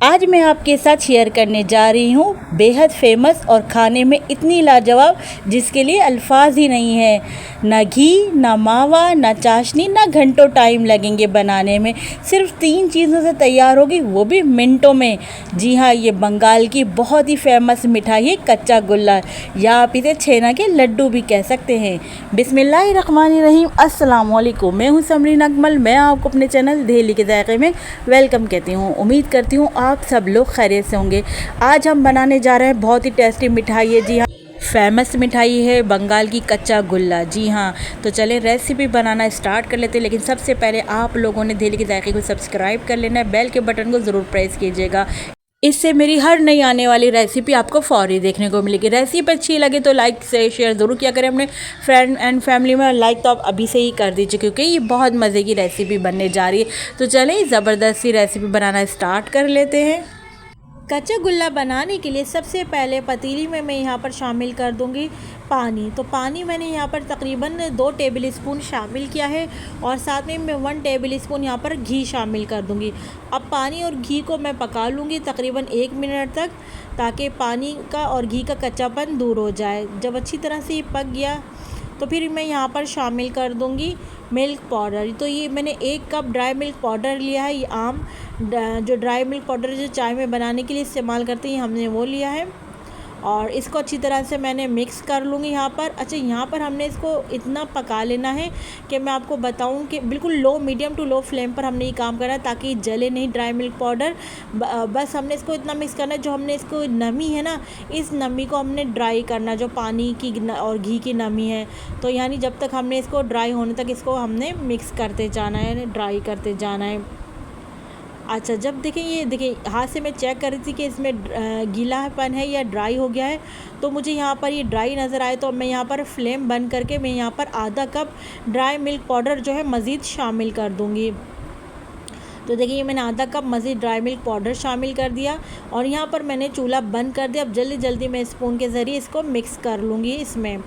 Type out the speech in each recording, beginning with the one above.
आज मैं आपके साथ शेयर करने जा रही हूँ बेहद फेमस और खाने में इतनी लाजवाब जिसके लिए अल्फाज ही नहीं है। ना घी, ना मावा, ना चाशनी, ना घंटों टाइम लगेंगे बनाने में। सिर्फ 3 चीज़ों से तैयार होगी, वो भी मिनटों में। जी हाँ, ये बंगाल की बहुत ही फेमस मिठाई है कच्चा गुल्ला, या आप इसे छेना के लड्डू भी कह सकते हैं। बिस्मिल्लाहिर्रहमानिर्रहीम, अस्सलाम वालेकुम। मैं हूँ समरीन अकमल। मैं आपको अपने चैनल दहली के जायके में वेलकम कहती हूँ। उम्मीद करती हूँ आप सब लोग खैरियत से होंगे। आज हम बनाने जा रहे हैं बहुत ही टेस्टी मिठाई है। जी हाँ, फेमस मिठाई है बंगाल की कच्चा गुल्ला। जी हाँ, तो चलें रेसिपी बनाना स्टार्ट कर लेते हैं। लेकिन सबसे पहले आप लोगों ने दहली के जायके को सब्सक्राइब कर लेना है, बेल के बटन को ज़रूर प्रेस कीजिएगा। इससे मेरी हर नई आने वाली रेसिपी आपको फौरी देखने को मिलेगी। रेसिपी अच्छी लगे तो लाइक से शेयर ज़रूर किया करें अपने फ्रेंड एंड फैमिली में। लाइक तो आप अभी से ही कर दीजिए क्योंकि ये बहुत मज़े की रेसिपी बनने जा रही है। तो चलें ज़बरदस्ती रेसिपी बनाना स्टार्ट कर लेते हैं। कच्चा गुल्ला बनाने के लिए सबसे पहले पतीली में मैं यहाँ पर शामिल कर दूँगी पानी। तो पानी मैंने यहाँ पर तकरीबन 2 टेबल स्पून शामिल किया है और साथ में मैं 1 टेबल स्पून यहाँ पर घी शामिल कर दूँगी। अब पानी और घी को मैं पका लूँगी तकरीबन 1 मिनट तक, ताकि पानी का और घी का कच्चापन दूर हो जाए। जब अच्छी तरह से ये पक गया तो फिर मैं यहाँ पर शामिल कर दूँगी मिल्क पाउडर। तो ये मैंने 1 कप ड्राई मिल्क पाउडर लिया है। ये आम जो ड्राई मिल्क पाउडर जो चाय में बनाने के लिए इस्तेमाल करते हैं, हमने वो लिया है और इसको अच्छी तरह से मैंने मिक्स कर लूँगी यहाँ पर। अच्छा, यहाँ पर हमने इसको इतना पका लेना है कि मैं आपको बताऊँ कि बिल्कुल लो, मीडियम टू लो फ्लेम पर हमने ये काम करना है ताकि जले नहीं ड्राई मिल्क पाउडर। बस हमने इसको इतना मिक्स करना है, जो हमने इसको नमी है ना, इस नमी को हमने ड्राई करना, जो पानी की और घी की नमी है। तो यानी जब तक हमने इसको ड्राई होने तक इसको हमने मिक्स करते जाना है, ड्राई करते जाना है। अच्छा, जब देखें, ये देखिए हाथ से मैं चेक कर रही थी कि इसमें गीलापन है या ड्राई हो गया है। तो मुझे यहाँ पर ये ड्राई नज़र आए तो मैं यहाँ पर फ्लेम बंद करके मैं यहाँ पर आधा कप ड्राई मिल्क पाउडर जो है मज़ीद शामिल कर दूँगी। तो देखिए ये मैंने आधा कप मज़ीद ड्राई मिल्क पाउडर शामिल कर दिया और यहाँ पर मैंने चूल्हा बंद कर दिया। अब जल्दी जल्दी मैं स्पून के ज़रिए इसको मिक्स कर लूँगी इसमें।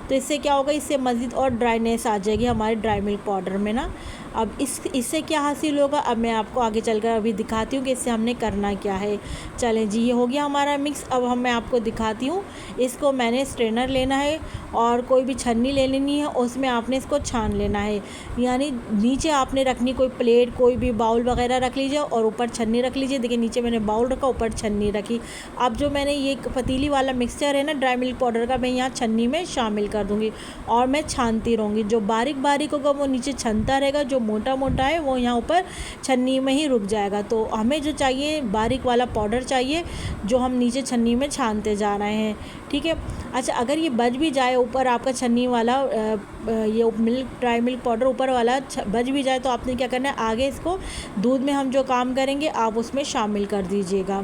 तो इससे क्या होगा, इससे मज़ीद और ड्राइनेस आ जाएगी हमारे ड्राई मिल्क पाउडर में ना। अब इससे क्या हासिल होगा, अब मैं आपको आगे चलकर अभी दिखाती हूँ कि इससे हमने करना क्या है। चलें जी, ये हो गया हमारा मिक्स। अब मैं आपको दिखाती हूँ। इसको मैंने स्ट्रेनर लेना है और कोई भी छन्नी ले लेनी है, उसमें आपने इसको छान लेना है। यानी नीचे आपने रखनी कोई प्लेट, कोई भी बाउल वगैरह रख लीजिए और ऊपर छन्नी रख लीजिए। देखिए नीचे मैंने बाउल रखा, ऊपर छन्नी रखी। अब जो मैंने ये पतीली वाला मिक्सचर है ना ड्राई मिल्क पाउडर का, मैं यहाँ छन्नी में शामिल कर दूँगी और मैं छानती रहूँगी। जो बारीक बारीक होगा वो नीचे छनता रहेगा, जो मोटा मोटा है वो यहाँ ऊपर छन्नी में ही रुक जाएगा। तो हमें जो चाहिए बारीक वाला पाउडर चाहिए, जो हम नीचे छन्नी में छानते जा रहे हैं, ठीक है। अच्छा, अगर ये बच भी जाए ऊपर आपका छन्नी वाला ये ड्राई मिल्क पाउडर ऊपर वाला बच भी जाए, तो आपने क्या करना है, आगे इसको दूध में हम जो काम करेंगे आप उसमें शामिल कर दीजिएगा।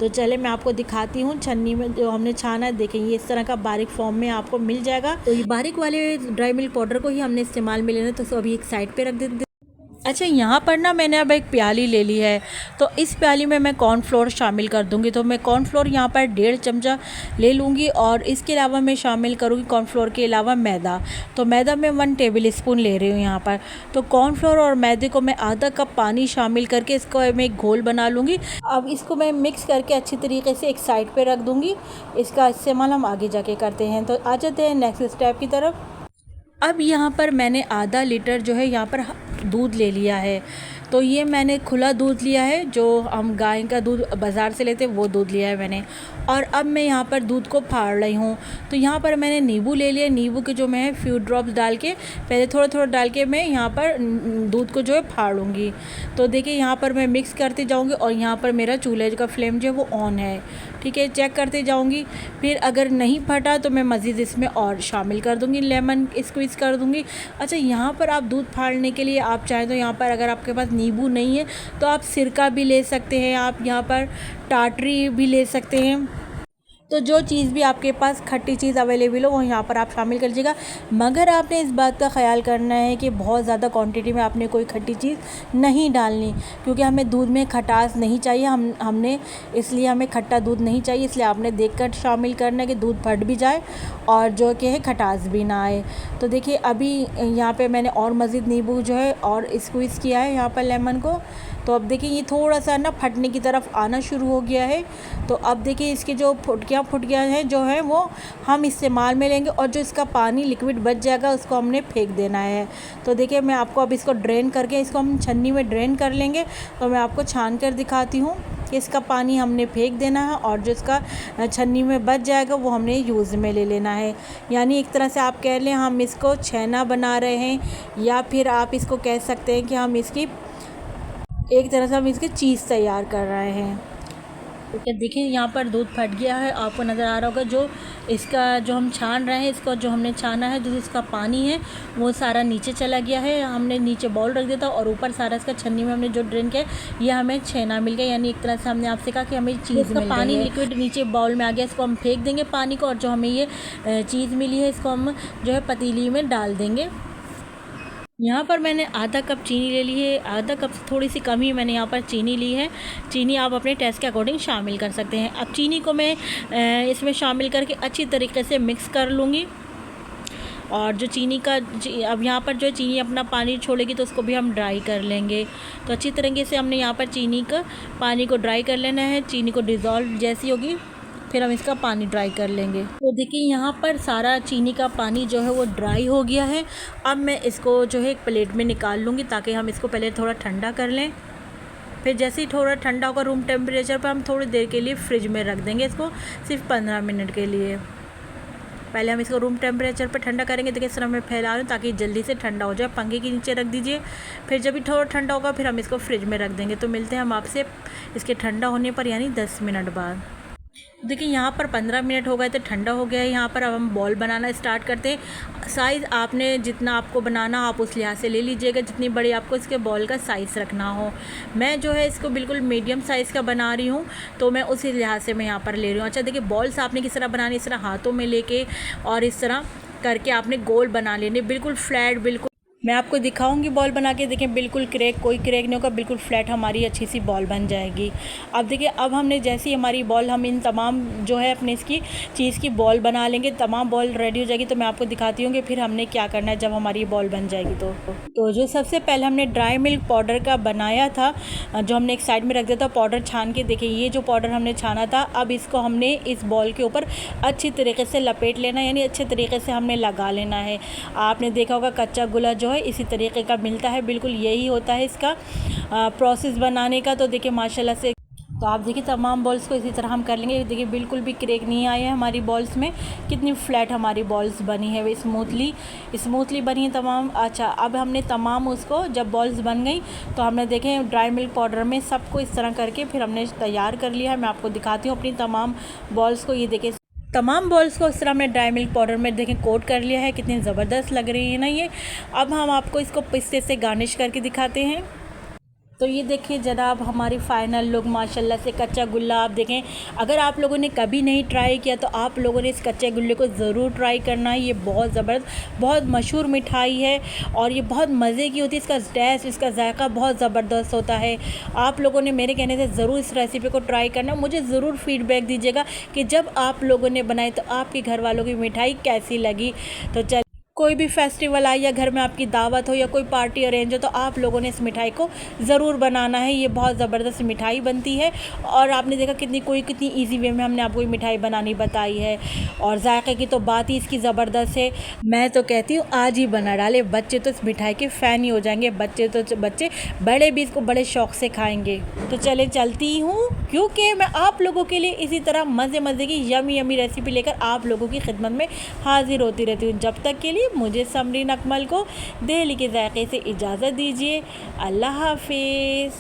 तो चले मैं आपको दिखाती हूँ छन्नी में जो हमने छाना है। देखें ये इस तरह का बारीक फॉर्म में आपको मिल जाएगा। तो ये बारीक वाले ड्राई मिल्क पाउडर को ही हमने इस्तेमाल में लेना है। तो अभी एक साइड पे रख देते। अच्छा, यहाँ पर ना मैंने अब एक प्याली ले ली है, तो इस प्याली में मैं कॉर्नफ्लोर शामिल कर दूँगी। तो मैं कॉर्नफ्लोर यहाँ पर 1.5 चमचा ले लूँगी और इसके अलावा मैं शामिल करूँगी कॉर्नफ्लोर के अलावा मैदा। तो मैदा मैं 1 टेबल स्पून ले रही हूँ यहाँ पर। तो कॉर्नफ्लोर और मैदे को मैं आधा कप पानी शामिल करके इसको मैं एक घोल बना लूँगी। अब इसको मैं मिक्स करके अच्छी तरीके से एक साइड पर रख दूँगी। इसका इस्तेमाल हम आगे जाके करते हैं। तो आ जाते हैं नेक्स्ट स्टेप की तरफ। अब यहाँ पर मैंने आधा लीटर जो है यहाँ पर दूध ले लिया है। तो ये मैंने खुला दूध लिया है, जो हम गाय का दूध बाज़ार से लेते हैं वो दूध लिया है मैंने। और अब मैं यहाँ पर दूध को फाड़ रही हूँ। तो यहाँ पर मैंने नींबू ले लिया। नींबू के जो मैं फ्यू ड्रॉप्स डाल के पहले थोड़ा थोड़ा डाल के मैं यहाँ पर दूध को जो है फाड़ूंगी। तो देखिए यहाँ पर मैं मिक्स करती जाऊँगी और यहाँ पर मेरा चूल्हे का फ्लेम जो है वो ऑन है, ठीक है। चेक करते जाऊँगी। फिर अगर नहीं फटा तो मैं मज़ीद इसमें और शामिल कर दूँगी, लेमन स्क्वीज़ कर दूँगी। अच्छा, यहाँ पर आप दूध फाड़ने के लिए आप चाहें तो यहाँ पर अगर आपके पास नींबू नहीं है तो आप सिरका भी ले सकते हैं, आप यहाँ पर टाटरी भी ले सकते हैं। तो जो चीज़ भी आपके पास खट्टी चीज़ अवेलेबल हो वो यहाँ पर आप शामिल कर लीजिएगा। मगर आपने इस बात का ख्याल करना है कि बहुत ज़्यादा क्वांटिटी में आपने कोई खट्टी चीज़ नहीं डालनी, क्योंकि हमें दूध में खटास नहीं चाहिए। हमने इसलिए हमें खट्टा दूध नहीं चाहिए, इसलिए आपने देखकर शामिल करना है कि दूध फट भी जाए और जो कि है खटास भी ना आए। तो देखिए अभी यहाँ पर मैंने और मज़ीद नींबू जो है और स्क्वीज़ किया है यहाँ पर लेमन को। तो अब देखिए ये थोड़ा सा ना फटने की तरफ आना शुरू हो गया है। तो अब देखिए इसके जो फुटकियाँ हैं जो है वो हम इस्तेमाल में लेंगे, और जो इसका पानी लिक्विड बच जाएगा उसको हमने फेंक देना है। तो देखिए मैं आपको अब इसको ड्रेन करके इसको हम छन्नी में ड्रेन कर लेंगे। तो मैं आपको छान कर दिखाती हूँ कि इसका पानी हमने फेंक देना है, और जो इसका छन्नी में बच जाएगा वो हमने यूज़ में ले लेना है। यानी एक तरह से आप कह लें हम इसको छेना बना रहे हैं, या फिर आप इसको कह सकते हैं कि हम इसकी एक तरह से हम इसकी चीज़ तैयार कर रहे हैं। ठीक है, देखिए यहाँ पर दूध फट गया है, आपको नज़र आ रहा होगा। जो इसका जो हम छान रहे हैं, इसको जो हमने छाना है, जो इसका पानी है वो सारा नीचे चला गया है। हमने नीचे बाउल रख दिया था और ऊपर सारा इसका छन्नी में हमने जो ड्रेन किया ये हमें छेना मिल गया। यानी एक तरह से हमने आपसे कहा कि हमें चीज़ का पानी लिक्विड नीचे बाउल में आ गया, इसको हम फेंक देंगे पानी को, और जो हमें ये चीज़ मिली है इसको हम जो है पतीली में डाल देंगे। यहाँ पर मैंने आधा कप चीनी ले ली है, आधा कप से थोड़ी सी कम ही मैंने यहाँ पर चीनी ली है। चीनी आप अपने टेस्ट के अकॉर्डिंग शामिल कर सकते हैं। अब चीनी को मैं इसमें शामिल करके अच्छी तरीके से मिक्स कर लूँगी। और जो चीनी का अब यहाँ पर जो चीनी अपना पानी छोड़ेगी तो उसको भी हम ड्राई कर लेंगे। तो अच्छी तरीके से हमने यहाँ पर चीनी का पानी को ड्राई कर लेना है। चीनी को डिज़ोल्व जैसी होगी फिर हम इसका पानी ड्राई कर लेंगे। तो देखिए यहाँ पर सारा चीनी का पानी जो है वो ड्राई हो गया है। अब मैं इसको जो है एक प्लेट में निकाल लूँगी, ताकि हम इसको पहले थोड़ा ठंडा कर लें। फिर जैसे ही थोड़ा ठंडा होगा रूम टेम्परेचर पर, हम थोड़ी देर के लिए फ्रिज में रख देंगे इसको, सिर्फ 15 मिनट के लिए। पहले हम इसको रूम टेम्परेचर पर ठंडा करेंगे। देखिए इस तरह मैं फैला रही हूँ ताकि जल्दी से ठंडा हो जाए। पंखे के नीचे रख दीजिए। फिर जब भी थोड़ा ठंडा होगा फिर हम इसको फ्रिज में रख देंगे। तो मिलते हैं हम आपसे इसके ठंडा होने पर, यानी 10 मिनट बाद। देखिए यहाँ पर 15 मिनट हो गए तो ठंडा हो गया है। यहाँ पर अब हम बॉल बनाना स्टार्ट करते हैं। साइज़ आपने जितना आपको बनाना आप उस लिहाज से ले लीजिएगा, जितनी बड़ी आपको इसके बॉल का साइज़ रखना हो। मैं जो है इसको बिल्कुल मीडियम साइज़ का बना रही हूँ, तो मैं उसी लिहाज से मैं यहाँ पर ले रही हूँ। अच्छा देखिए बॉल्स आपने किस तरह बनानी, इस तरह हाथों में लेके और इस तरह करके आपने गोल बना लेने, बिल्कुल फ्लैट। बिल्कुल मैं आपको दिखाऊंगी बॉल बना के। देखें बिल्कुल कोई क्रैक नहीं होगा, बिल्कुल फ्लैट हमारी अच्छी सी बॉल बन जाएगी। अब देखिए अब हमने जैसी हमारी बॉल, हम इन तमाम जो है अपने इसकी चीज़ की बॉल बना लेंगे। तमाम बॉल रेडी हो जाएगी तो मैं आपको दिखाती हूँ कि फिर हमने क्या करना है जब हमारी बॉल बन जाएगी। तो जो सबसे पहले हमने ड्राई मिल्क पाउडर का बनाया था, जो हमने एक साइड में रख दिया था पाउडर छान के। देखिए ये जो पाउडर हमने छाना था, अब इसको हमने इस बॉल के ऊपर अच्छी तरीके से लपेट लेना, यानी अच्छे तरीके से हमने लगा लेना है। आपने देखा होगा कच्चा गुला जो है इसी तरीके का मिलता है, बिल्कुल यही होता है इसका प्रोसेस बनाने का। तो देखिए माशाल्लाह से, तो आप देखिए तमाम बॉल्स को इसी तरह हम कर लेंगे। देखिए बिल्कुल भी क्रैक नहीं आया है हमारी बॉल्स में, कितनी फ्लैट हमारी बॉल्स बनी है, वे स्मूथली बनी है तमाम। अच्छा अब हमने तमाम उसको जब बॉल्स बन गई तो हमने देखें ड्राई मिल्क पाउडर में सबको इस तरह करके फिर हमने तैयार कर लिया है। मैं आपको दिखाती हूँ अपनी तमाम बॉल्स को। ये देखिए तमाम बॉल्स को इस तरह हमने ड्राई मिल्क पाउडर में देखें कोट कर लिया है। कितनी ज़बरदस्त लग रही है ना ये। अब हम आपको इसको पिस्ते से गार्निश करके दिखाते हैं। तो ये देखिए जनाब हमारी फ़ाइनल लुक माशाल्लाह से। कच्चा गुल्ला आप देखें, अगर आप लोगों ने कभी नहीं ट्राई किया तो आप लोगों ने इस कच्चे गुल्ले को ज़रूर ट्राई करना है। ये बहुत ज़बरदस्त, बहुत मशहूर मिठाई है और ये बहुत मज़े की होती है। इसका टेस्ट, इसका जायका बहुत ज़बरदस्त होता है। आप लोगों ने मेरे कहने से ज़रूर इस रेसिपी को ट्राई करना। मुझे ज़रूर फ़ीडबैक दीजिएगा कि जब आप लोगों ने बनाई तो आपके घर वालों की मिठाई कैसी लगी। तो कोई भी फेस्टिवल आए या घर में आपकी दावत हो या कोई पार्टी अरेंज हो तो आप लोगों ने इस मिठाई को ज़रूर बनाना है। ये बहुत ज़बरदस्त मिठाई बनती है और आपने देखा कितनी इजी वे में हमने आपको ये मिठाई बनानी बताई है। और जायके की तो बात ही इसकी ज़बरदस्त है। मैं तो कहती हूँ आज ही बना डाले, बच्चे तो इस मिठाई के फ़ैन ही हो जाएंगे। बच्चे बड़े भी इसको बड़े शौक़ से खाएँगे। तो चले चलती हूँ, क्योंकि मैं आप लोगों के लिए इसी तरह मज़े की यमी रेसिपी लेकर आप लोगों की खिदमत में हाजिर होती रहती हूँ। जब तक के लिए मुझे समरीन अकमल को दिल्ली के जायके से इजाज़त दीजिए। अल्लाह हाफिज़।